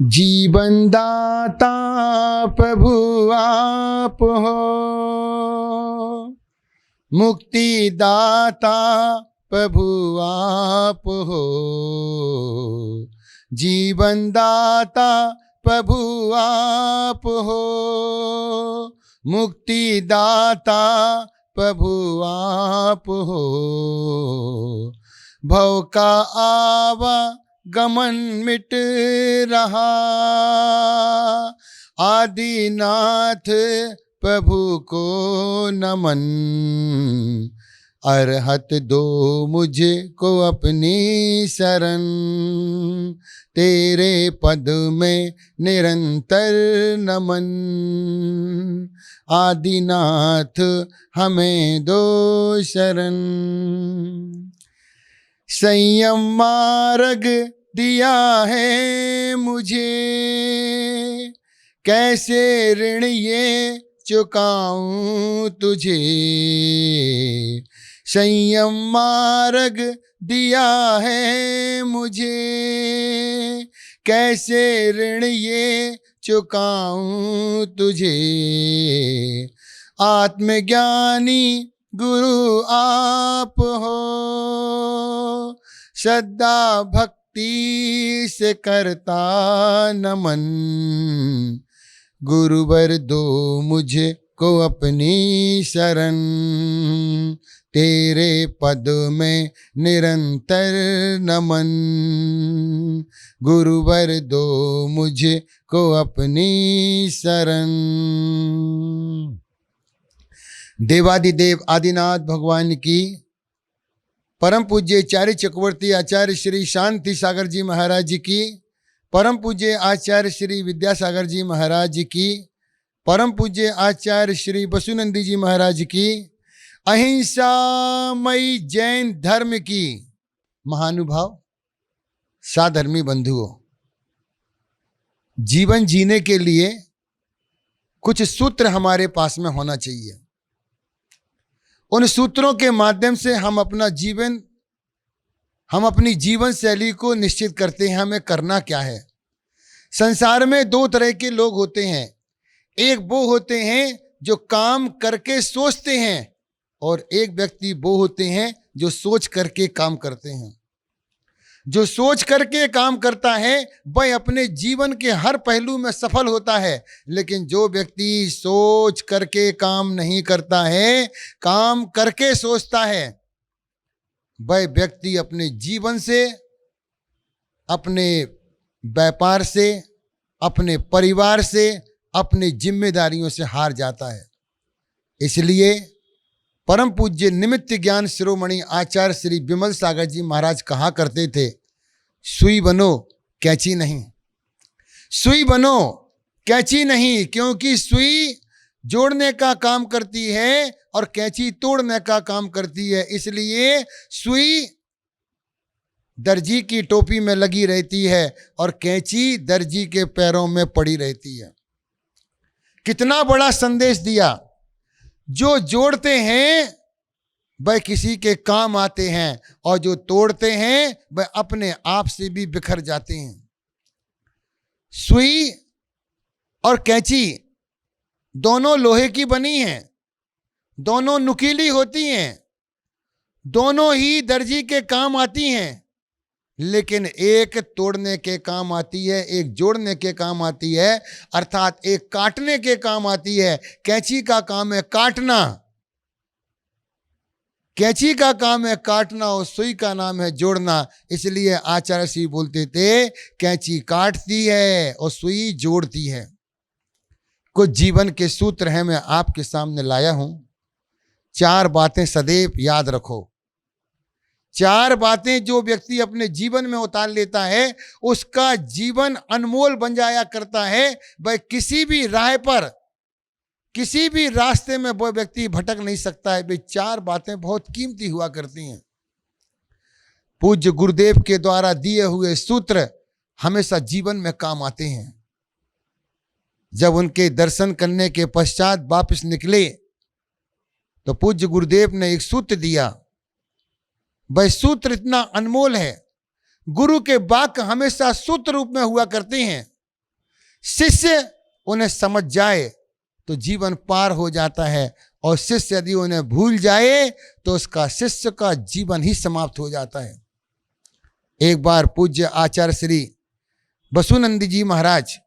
जीवन दाता प्रभु आप हो, मुक्ति दाता प्रभु आप हो। जीवन दाता प्रभु आप हो, मुक्ति दाता प्रभु आप हो। भव का आवा गमन मिट रहा, आदिनाथ प्रभु को नमन। अरहत दो मुझको अपनी शरण, तेरे पद में निरंतर नमन। आदिनाथ हमें दो शरण। संयम मार्ग दिया है मुझे, कैसे ऋण ये चुकाऊं तुझे। संयम मार्ग दिया है मुझे, कैसे ऋण ये चुकाऊं तुझे। आत्मज्ञानी गुरु आप हो, श्रद्धा भक्ति से करता नमन। गुरुवर दो मुझे को अपनी शरण, तेरे पद में निरंतर नमन। गुरुवर दो मुझे को अपनी शरण। देवादिदेव आदिनाथ भगवान की परम पूज्य आचार्य चक्रवर्ती आचार्य श्री शांति सागर जी महाराज जी की, परम पूज्य आचार्य श्री विद्यासागर जी महाराज जी की, परम पूज्य आचार्य श्री बसुनंदी जी महाराज की, अहिंसामयी जैन धर्म की महानुभाव साधर्मी बंधुओं, जीवन जीने के लिए कुछ सूत्र हमारे पास में होना चाहिए। उन सूत्रों के माध्यम से हम अपनी जीवन शैली को निश्चित करते हैं हमें करना क्या है। संसार में दो तरह के लोग होते हैं, एक वो होते हैं जो काम करके सोचते हैं, और एक व्यक्ति वो होते हैं जो सोच करके काम करते हैं। जो सोच करके काम करता है वह अपने जीवन के हर पहलू में सफल होता है, लेकिन जो व्यक्ति सोच करके काम नहीं करता है, काम करके सोचता है, वह व्यक्ति अपने जीवन से, अपने व्यापार से, अपने परिवार से, अपनी जिम्मेदारियों से हार जाता है। इसलिए परम पूज्य निमित्त ज्ञान शिरोमणि आचार्य श्री विमल सागर जी महाराज कहा करते थे, सुई बनो कैंची नहीं। सुई बनो कैंची नहीं, क्योंकि सुई जोड़ने का काम करती है और कैंची तोड़ने का काम करती है। इसलिए सुई दर्जी की टोपी में लगी रहती है और कैंची दर्जी के पैरों में पड़ी रहती है। कितना बड़ा संदेश दिया। जो जोड़ते हैं वह किसी के काम आते हैं, और जो तोड़ते हैं वह अपने आप से भी बिखर जाते हैं। सुई और कैंची दोनों लोहे की बनी हैं, दोनों नुकीली होती हैं, दोनों ही दर्जी के काम आती हैं, लेकिन एक तोड़ने के काम आती है, एक जोड़ने के काम आती है, अर्थात एक काटने के काम आती है। कैंची का काम है काटना, कैंची का काम है काटना, और सुई का नाम है जोड़ना। इसलिए आचार्य श्री बोलते थे, कैंची काटती है और सुई जोड़ती है। कुछ जीवन के सूत्र हैं, मैं आपके सामने लाया हूं। 4 बातें सदैव याद रखो। 4 बातें जो व्यक्ति अपने जीवन में उतार लेता है, उसका जीवन अनमोल बन जाया करता है। वह किसी भी राह पर, किसी भी रास्ते में वह व्यक्ति भटक नहीं सकता है। वे 4 बातें बहुत कीमती हुआ करती हैं। पूज्य गुरुदेव के द्वारा दिए हुए सूत्र हमेशा जीवन में काम आते हैं। जब उनके दर्शन करने के पश्चात वापस निकले तो पूज्य गुरुदेव ने एक सूत्र दिया। वह सूत्र इतना अनमोल है। गुरु के वाक्य हमेशा सूत्र रूप में हुआ करते हैं। शिष्य उन्हें समझ जाए तो जीवन पार हो जाता है, और शिष्य यदि उन्हें भूल जाए तो उसका शिष्य का जीवन ही समाप्त हो जाता है। एक बार पूज्य आचार्य श्री बसुनंद जी महाराज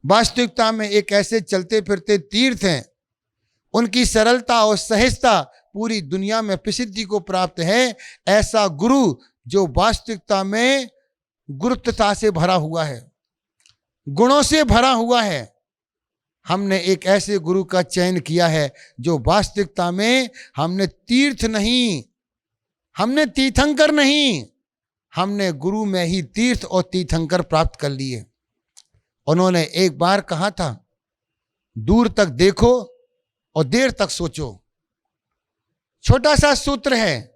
वास्तविकता में एक ऐसे चलते फिरते तीर्थ हैं, उनकी सरलता और सहजता पूरी दुनिया में प्रसिद्धि को प्राप्त है। ऐसा गुरु जो वास्तविकता में गुरुत्वता से भरा हुआ है, गुणों से भरा हुआ है। हमने एक ऐसे गुरु का चयन किया है जो वास्तविकता में हमने तीर्थ नहीं, हमने तीर्थंकर नहीं, हमने गुरु में ही तीर्थ और तीर्थंकर प्राप्त कर लिए। उन्होंने एक बार कहा था, दूर तक देखो और देर तक सोचो। छोटा सा सूत्र है,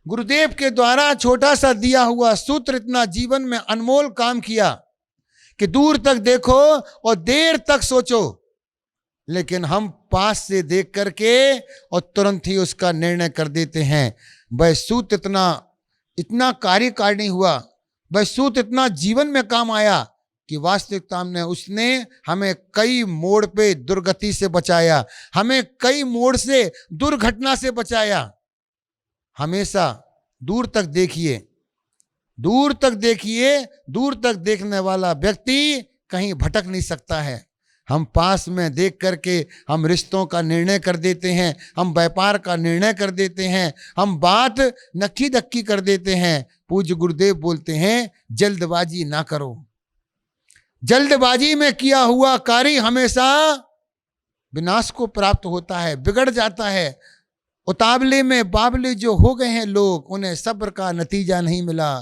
गुरुदेव के द्वारा छोटा सा दिया हुआ सूत्र इतना जीवन में अनमोल काम किया कि दूर तक देखो और देर तक सोचो। लेकिन हम पास से देख करके और तुरंत ही उसका निर्णय कर देते हैं। वह सूत्र इतना कार्यकारिणी हुआ, वह सूत्र इतना जीवन में काम आया कि वास्तविकता में उसने हमें कई मोड़ पे दुर्गति से बचाया, हमें कई मोड़ से दुर्घटना से बचाया। हमेशा दूर तक देखिए, दूर तक देखिए। दूर तक देखने वाला व्यक्ति कहीं भटक नहीं सकता है। हम पास में देख करके हम रिश्तों का निर्णय कर देते हैं, हम व्यापार का निर्णय कर देते हैं, हम बात नक्की दक्की कर देते हैं। पूज्य गुरुदेव बोलते हैं, जल्दबाजी ना करो। जल्दबाजी में किया हुआ कार्य हमेशा विनाश को प्राप्त होता है, बिगड़ जाता है। उतावले में बावले जो हो गए हैं लोग, उन्हें सब्र का नतीजा नहीं मिला।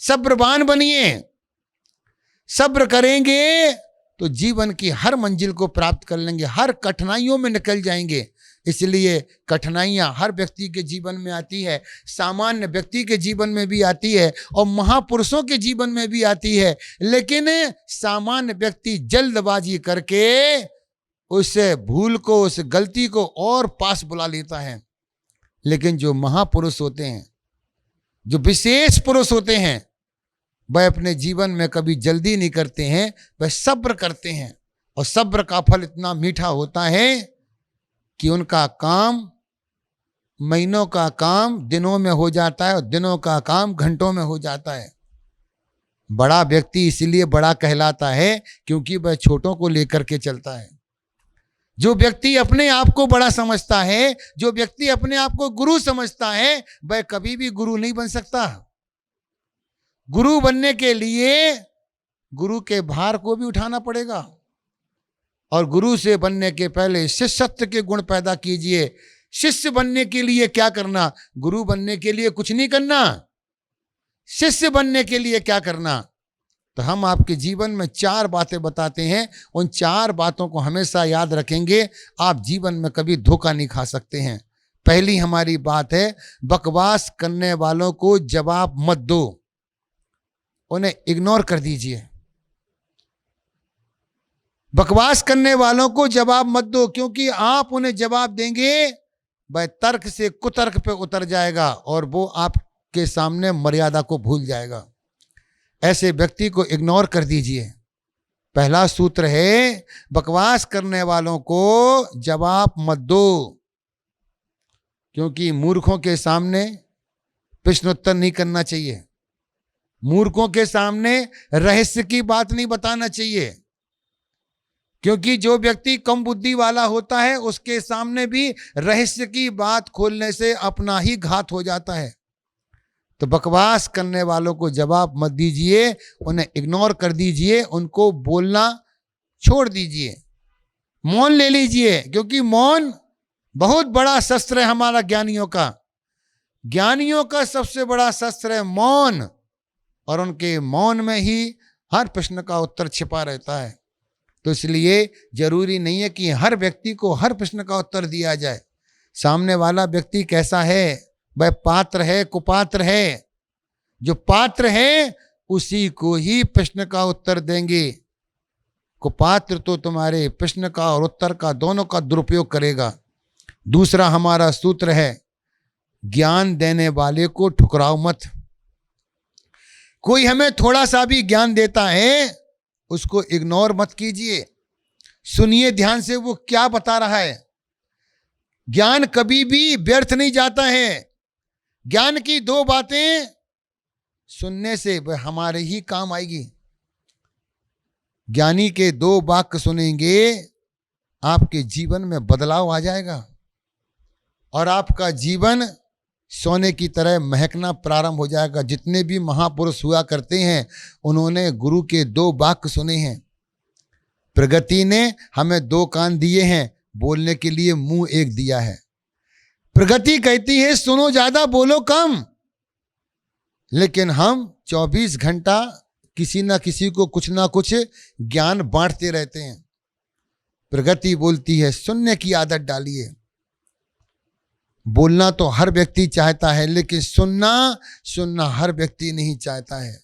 सब्रवान बनिए, सब्र करेंगे तो जीवन की हर मंजिल को प्राप्त कर लेंगे, हर कठिनाइयों में निकल जाएंगे। इसलिए कठिनाइयां हर व्यक्ति के जीवन में आती है, सामान्य व्यक्ति के जीवन में भी आती है और महापुरुषों के जीवन में भी आती है। लेकिन सामान्य व्यक्ति जल्दबाजी करके उस भूल को, उस गलती को और पास बुला लेता है। लेकिन जो महापुरुष होते हैं, जो विशेष पुरुष होते हैं, वह अपने जीवन में कभी जल्दी नहीं करते हैं, वह सब्र करते हैं। और सब्र का फल इतना मीठा होता है कि उनका काम, महीनों का काम दिनों में हो जाता है और दिनों का काम घंटों में हो जाता है। बड़ा व्यक्ति इसलिए बड़ा कहलाता है क्योंकि वह छोटों को लेकर के चलता है। जो व्यक्ति अपने आप को बड़ा समझता है, जो व्यक्ति अपने आप को गुरु समझता है, वह कभी भी गुरु नहीं बन सकता। गुरु बनने के लिए गुरु के भार को भी उठाना पड़ेगा, और गुरु से बनने के पहले शिष्यत्व के गुण पैदा कीजिए। शिष्य बनने के लिए क्या करना? गुरु बनने के लिए कुछ नहीं करना, शिष्य बनने के लिए क्या करना? तो हम आपके जीवन में 4 बातें बताते हैं, उन 4 बातों को हमेशा याद रखेंगे, आप जीवन में कभी धोखा नहीं खा सकते हैं। पहली हमारी बात है, बकवास करने वालों को जवाब मत दो, उन्हें इग्नोर कर दीजिए। बकवास करने वालों को जवाब मत दो, क्योंकि आप उन्हें जवाब देंगे, वह तर्क से कुतर्क पे उतर जाएगा और वो आपके सामने मर्यादा को भूल जाएगा। ऐसे व्यक्ति को इग्नोर कर दीजिए। पहला सूत्र है, बकवास करने वालों को जवाब मत दो, क्योंकि मूर्खों के सामने प्रश्नोत्तर नहीं करना चाहिए, मूर्खों के सामने रहस्य की बात नहीं बताना चाहिए, क्योंकि जो व्यक्ति कम बुद्धि वाला होता है उसके सामने भी रहस्य की बात खोलने से अपना ही घात हो जाता है। तो बकवास करने वालों को जवाब मत दीजिए, उन्हें इग्नोर कर दीजिए, उनको बोलना छोड़ दीजिए, मौन ले लीजिए, क्योंकि मौन बहुत बड़ा शस्त्र है हमारा ज्ञानियों का। ज्ञानियों का सबसे बड़ा शस्त्र है मौन, और उनके मौन में ही हर प्रश्न का उत्तर छिपा रहता है। तो इसलिए जरूरी नहीं है कि हर व्यक्ति को हर प्रश्न का उत्तर दिया जाए। सामने वाला व्यक्ति कैसा है, वह पात्र है कुपात्र है? जो पात्र है उसी को ही प्रश्न का उत्तर देंगे। कुपात्र तो तुम्हारे प्रश्न का और उत्तर का दोनों का दुरुपयोग करेगा। दूसरा हमारा सूत्र है, ज्ञान देने वाले को ठुकराओ मत। कोई हमें थोड़ा सा भी ज्ञान देता है, उसको इग्नोर मत कीजिए, सुनिए ध्यान से वो क्या बता रहा है। ज्ञान कभी भी व्यर्थ नहीं जाता है। ज्ञान की दो बातें सुनने से वह हमारे ही काम आएगी। ज्ञानी के दो वाक्य सुनेंगे, आपके जीवन में बदलाव आ जाएगा और आपका जीवन सोने की तरह महकना प्रारंभ हो जाएगा। जितने भी महापुरुष हुआ करते हैं, उन्होंने गुरु के दो वाक्य सुने हैं। प्रगति ने हमें दो कान दिए हैं, बोलने के लिए मुंह एक दिया है। प्रगति कहती है सुनो ज्यादा बोलो कम, लेकिन हम 24 घंटा किसी ना किसी को कुछ ना कुछ ज्ञान बांटते रहते हैं। प्रगति बोलती है सुनने की आदत डालिए। बोलना तो हर व्यक्ति चाहता है, लेकिन सुनना हर व्यक्ति नहीं चाहता है।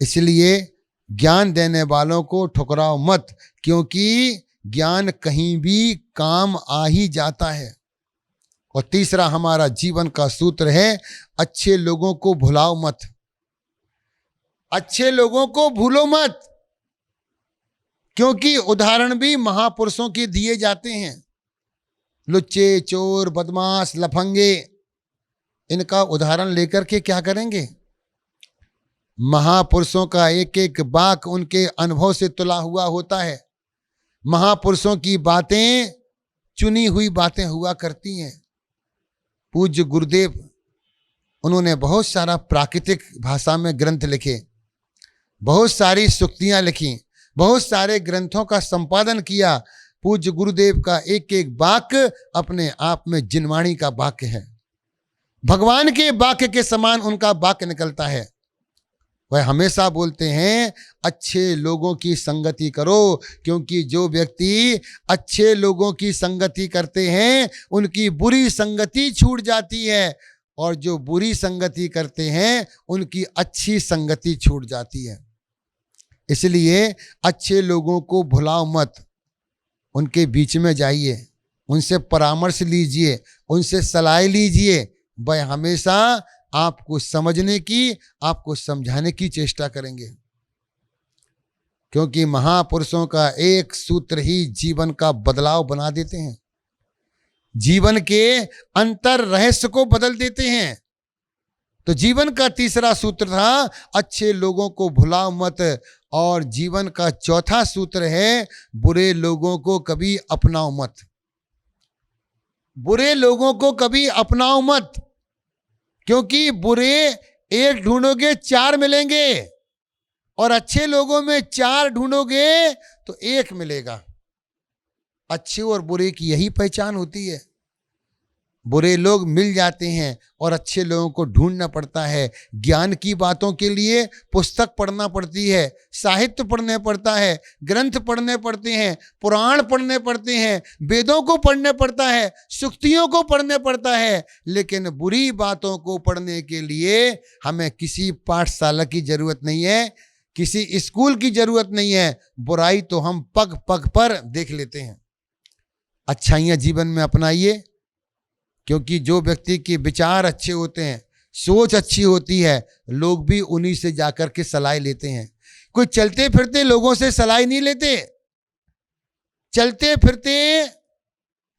इसलिए ज्ञान देने वालों को ठुकराओ मत, क्योंकि ज्ञान कहीं भी काम आ ही जाता है। और तीसरा हमारा जीवन का सूत्र है, अच्छे लोगों को भुलाओ मत। अच्छे लोगों को भूलो मत, क्योंकि उदाहरण भी महापुरुषों के दिए जाते हैं। लुच्चे, चोर, बदमाश, लफंगे, इनका उदाहरण लेकर के क्या करेंगे। महापुरुषों का एक एक वाक्य उनके अनुभव से तुला हुआ होता है। महापुरुषों की बातें चुनी हुई बातें हुआ करती हैं। पूज्य गुरुदेव, उन्होंने बहुत सारा प्राकृतिक भाषा में ग्रंथ लिखे, बहुत सारी सूक्तियां लिखी, बहुत सारे ग्रंथों का संपादन किया। पूज्य गुरुदेव का एक एक वाक्य अपने आप में जिनवाणी का वाक्य है। भगवान के वाक्य के समान उनका वाक्य निकलता है। वह हमेशा बोलते हैं अच्छे लोगों की संगति करो, क्योंकि जो व्यक्ति अच्छे लोगों की संगति करते हैं उनकी बुरी संगति छूट जाती है, और जो बुरी संगति करते हैं उनकी अच्छी संगति छूट जाती है। इसलिए अच्छे लोगों को भुलाओ मत, उनके बीच में जाइए, उनसे परामर्श लीजिए, उनसे सलाह लीजिए। वह हमेशा आपको समझने की, आपको समझाने की चेष्टा करेंगे, क्योंकि महापुरुषों का एक सूत्र ही जीवन का बदलाव बना देते हैं, जीवन के अंतर रहस्य को बदल देते हैं। तो जीवन का तीसरा सूत्र था अच्छे लोगों को भुलाओ मत, और जीवन का चौथा सूत्र है बुरे लोगों को कभी अपनाओ मत। बुरे लोगों को कभी अपनाओ मत, क्योंकि बुरे एक ढूंढोगे चार मिलेंगे, और अच्छे लोगों में चार ढूंढोगे तो एक मिलेगा। अच्छे और बुरे की यही पहचान होती है। बुरे लोग मिल जाते हैं और अच्छे लोगों को ढूंढना पड़ता है। ज्ञान की बातों के लिए पुस्तक पढ़ना पड़ती है, साहित्य पढ़ने पड़ता है, ग्रंथ पढ़ने पड़ते हैं, पुराण पढ़ने पड़ते हैं, वेदों को पढ़ने पड़ता है, सुक्तियों को पढ़ने पड़ता है। लेकिन बुरी बातों को पढ़ने के लिए हमें किसी पाठशाला की जरूरत नहीं है, किसी स्कूल की जरूरत नहीं है। बुराई तो हम पग पग पर देख लेते हैं। अच्छाइयाँ जीवन में अपनाइए, क्योंकि जो व्यक्ति के विचार अच्छे होते हैं, सोच अच्छी होती है, लोग भी उन्हीं से जाकर के सलाह लेते हैं। कोई चलते फिरते लोगों से सलाह नहीं लेते। चलते फिरते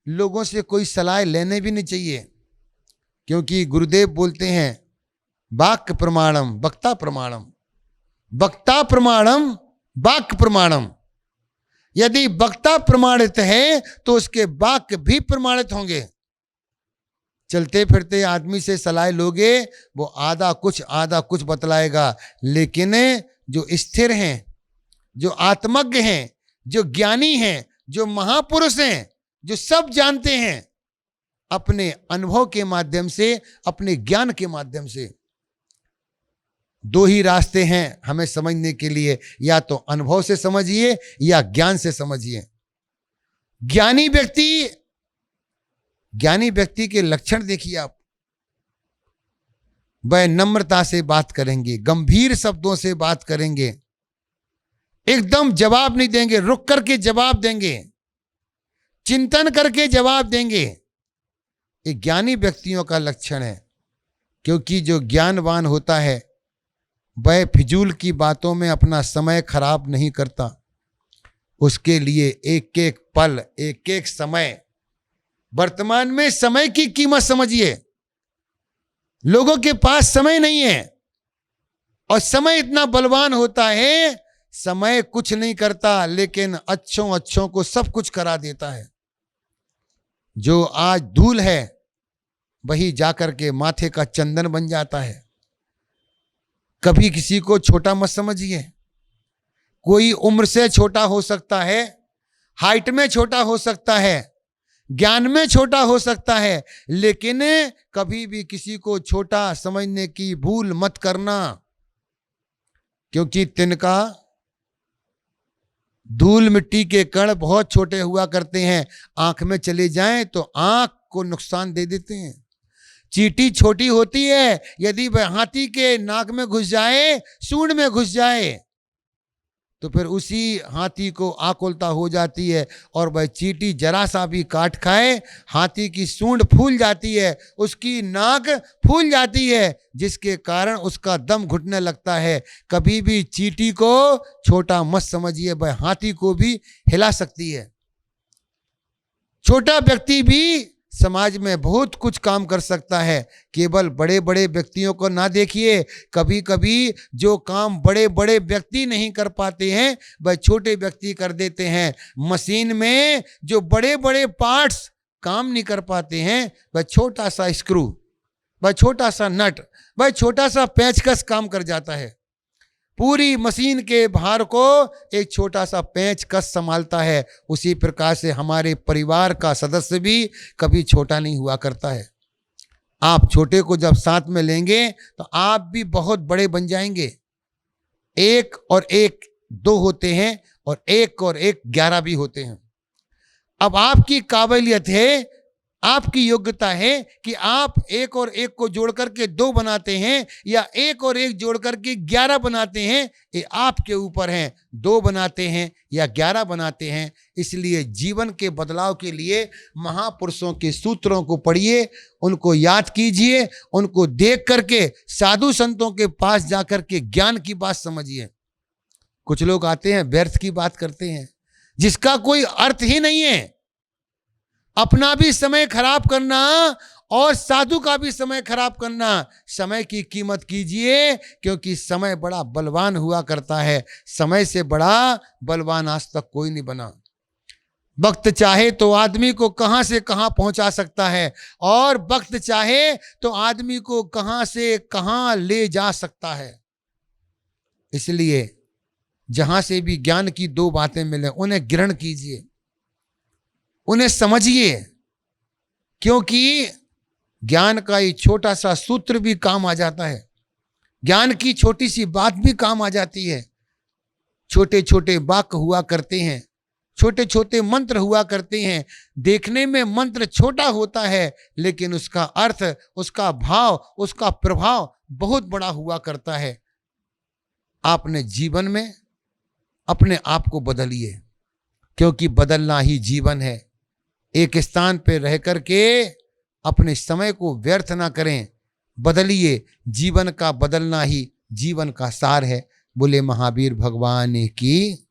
लोगों से कोई सलाह लेने भी नहीं चाहिए, क्योंकि गुरुदेव बोलते हैं वाक्य प्रमाणम वक्ता प्रमाणम, वक्ता प्रमाणम वाक्य प्रमाणम। यदि वक्ता प्रमाणित है तो उसके वाक्य भी प्रमाणित होंगे। चलते फिरते आदमी से सलाह लोगे, वो आधा कुछ बतलाएगा, लेकिन जो स्थिर हैं, जो आत्मज्ञ हैं, जो ज्ञानी हैं, जो महापुरुष हैं, जो सब जानते हैं, अपने अनुभव के माध्यम से, अपने ज्ञान के माध्यम से। दो ही रास्ते हैं हमें समझने के लिए, या तो अनुभव से समझिए या ज्ञान से समझिए। ज्ञानी व्यक्ति के लक्षण देखिए आप। वह नम्रता से बात करेंगे, गंभीर शब्दों से बात करेंगे, एकदम जवाब नहीं देंगे, रुक करके जवाब देंगे, चिंतन करके जवाब देंगे। ये ज्ञानी व्यक्तियों का लक्षण है, क्योंकि जो ज्ञानवान होता है वह फिजूल की बातों में अपना समय खराब नहीं करता। उसके लिए एक एक पल, एक एक समय, वर्तमान में समय की कीमत समझिए। लोगों के पास समय नहीं है और समय इतना बलवान होता है, समय कुछ नहीं करता लेकिन अच्छों अच्छों को सब कुछ करा देता है। जो आज धूल है वही जाकर के माथे का चंदन बन जाता है। कभी किसी को छोटा मत समझिए। कोई उम्र से छोटा हो सकता है, हाइट में छोटा हो सकता है, ज्ञान में छोटा हो सकता है, लेकिन कभी भी किसी को छोटा समझने की भूल मत करना। क्योंकि तिनका, धूल मिट्टी के कण बहुत छोटे हुआ करते हैं, आंख में चले जाएं तो आंख को नुकसान दे देते हैं। चींटी छोटी होती है, यदि वह हाथी के नाक में घुस जाए, सूंड में घुस जाए, तो फिर उसी हाथी को आकुलता हो जाती है और वह चींटी जरा सा भी काट खाए, हाथी की सूंड फूल जाती है, उसकी नाक फूल जाती है, जिसके कारण उसका दम घुटने लगता है। कभी भी चींटी को छोटा मत समझिए, वह हाथी को भी हिला सकती है। छोटा व्यक्ति भी समाज में बहुत कुछ काम कर सकता है। केवल बड़े बड़े व्यक्तियों को ना देखिए, कभी कभी जो काम बड़े बड़े व्यक्ति नहीं कर पाते हैं वह छोटे व्यक्ति कर देते हैं। मशीन में जो बड़े बड़े पार्ट्स काम नहीं कर पाते हैं, वह छोटा सा स्क्रू, वह छोटा सा नट, वह छोटा सा पेंचकस काम कर जाता है। पूरी मशीन के भार को एक छोटा सा पेंचकस संभालता है। उसी प्रकार से हमारे परिवार का सदस्य भी कभी छोटा नहीं हुआ करता है। आप छोटे को जब साथ में लेंगे तो आप भी बहुत बड़े बन जाएंगे। 1 और 1 2 होते हैं और 1 और 1 11 भी होते हैं। अब आपकी काबिलियत है, आपकी योग्यता है कि आप 1 और 1 को जोड़ करके 2 बनाते हैं या 1 और 1 जोड़ करके 11 बनाते हैं, ये आपके ऊपर है। 2 बनाते हैं या 11 बनाते हैं। इसलिए जीवन के बदलाव के लिए महापुरुषों के सूत्रों को पढ़िए, उनको याद कीजिए, उनको देख करके साधु संतों के पास जाकर के ज्ञान की बात समझिए। कुछ लोग आते हैं व्यर्थ की बात करते हैं जिसका कोई अर्थ ही नहीं है। अपना भी समय खराब करना और साधु का भी समय खराब करना। समय की कीमत कीजिए, क्योंकि समय बड़ा बलवान हुआ करता है। समय से बड़ा बलवान आज तक कोई नहीं बना। वक्त चाहे तो आदमी को कहां से कहां पहुंचा सकता है और वक्त चाहे तो आदमी को कहां से कहां ले जा सकता है। इसलिए जहां से भी ज्ञान की 2 बातें मिले उन्हें ग्रहण कीजिए, उन्हें समझिए, क्योंकि ज्ञान का ये छोटा सा सूत्र भी काम आ जाता है। ज्ञान की छोटी सी बात भी काम आ जाती है। छोटे छोटे वाक्य हुआ करते हैं, छोटे छोटे मंत्र हुआ करते हैं। देखने में मंत्र छोटा होता है लेकिन उसका अर्थ, उसका भाव, उसका प्रभाव बहुत बड़ा हुआ करता है। आपने जीवन में अपने आप को बदलिए, क्योंकि बदलना ही जीवन है। एक स्थान पर रह करके अपने समय को व्यर्थ ना करें, बदलिए। जीवन का बदलना ही जीवन का सार है। बोले महावीर भगवान की।